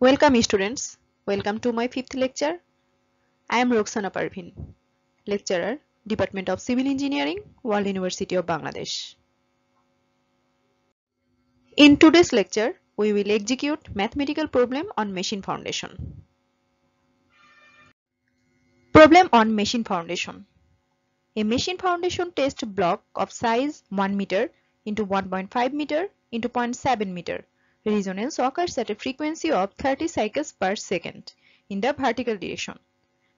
Welcome students. Welcome to my 5th lecture. I am Roxana Parveen, lecturer, Department of Civil Engineering, World University of Bangladesh. In today's lecture, we will execute mathematical problem on machine foundation. Problem on machine foundation. A machine foundation test block of size 1 meter into 1.5 meter into 0.7 meter resonance occurs at a frequency of 30 cycles per second in the vertical direction.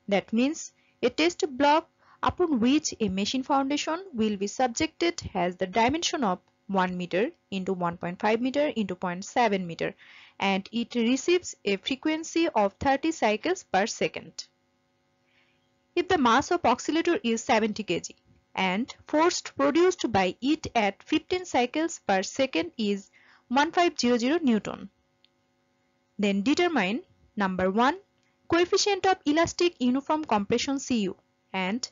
That means a test block upon which a machine foundation will be subjected has the dimension of 1 meter into 1.5 meter into 0.7 meter and it receives a frequency of 30 cycles per second. If the mass of oscillator is 70 kg and force produced by it at 15 cycles per second is 1500 Newton, then determine number 1 coefficient of elastic uniform compression Cu and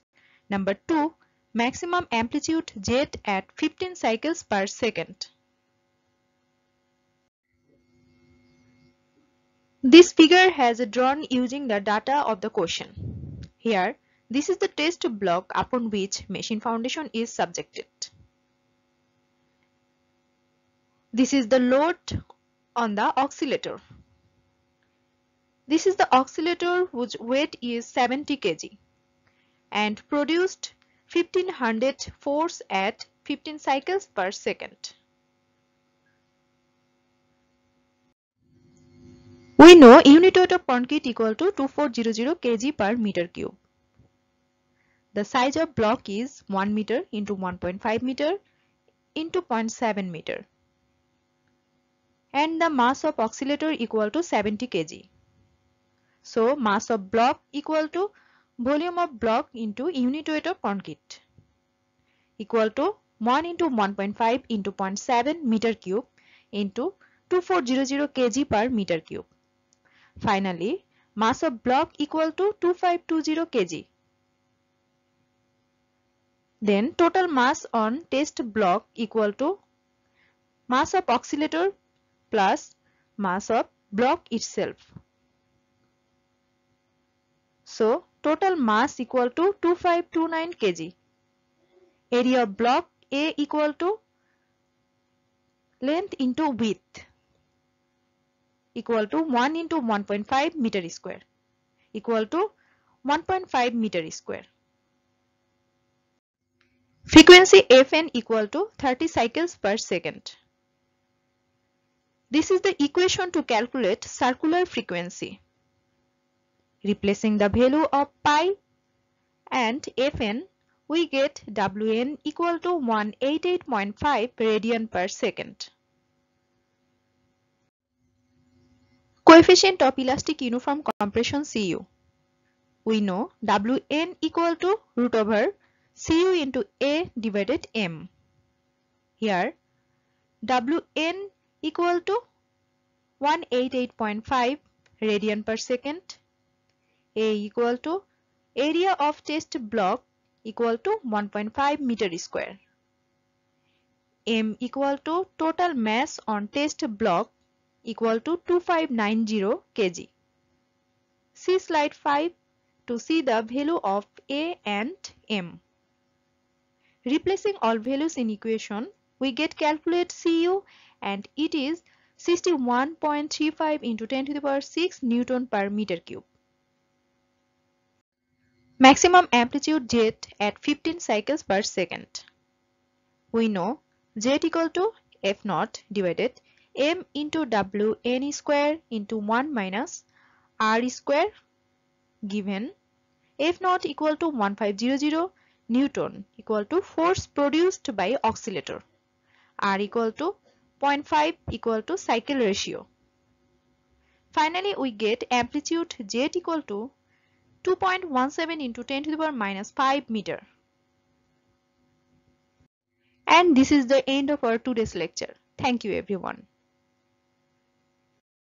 number 2 maximum amplitude Z at 15 cycles per second. This figure has drawn using the data of the question. Here, this is the test block upon which machine foundation is subjected. This is the load on the oscillator. This is the oscillator whose weight is 70 kg and produced 1500 force at 15 cycles per second. We know unit weight of concrete equal to 2400 kg per meter cube. The size of block is 1 meter into 1.5 meter into 0.7 meter. And the mass of oscillator equal to 70 kg. So mass of block equal to volume of block into unit weight of concrete equal to 1 into 1.5 into 0.7 meter cube into 2400 kg per meter cube. Finally, mass of block equal to 2520 kg. Then total mass on test block equal to mass of oscillator plus mass of block itself. So total mass equal to 2529 kg. Area of block A equal to length into width equal to 1 into 1.5 meter square equal to 1.5 meter square. Frequency Fn equal to 30 cycles per second. This is the equation to calculate circular frequency. Replacing the value of pi and Fn, we get Wn equal to 188.5 radian per second. Coefficient of elastic uniform compression Cu. We know Wn equal to root over Cu into A divided M. Here, Wn equal to 188.5 radian per second. A equal to area of test block equal to 1.5 meter square. M equal to total mass on test block equal to 2590 kg. See slide 5 to see the value of A and M. Replacing all values in equation, we get calculate Cu and it is 61.35 into 10 to the power 6 Newton per meter cube. Maximum amplitude Z at 15 cycles per second. We know Z equal to F naught divided M into Wn square into 1 minus R square given F naught equal to 1500 Newton equal to force produced by oscillator. R equal to 0.5 equal to cycle ratio. Finally, we get amplitude Z equal to 2.17 into 10 to the power minus 5 meter. And this is the end of our today's lecture. Thank you everyone.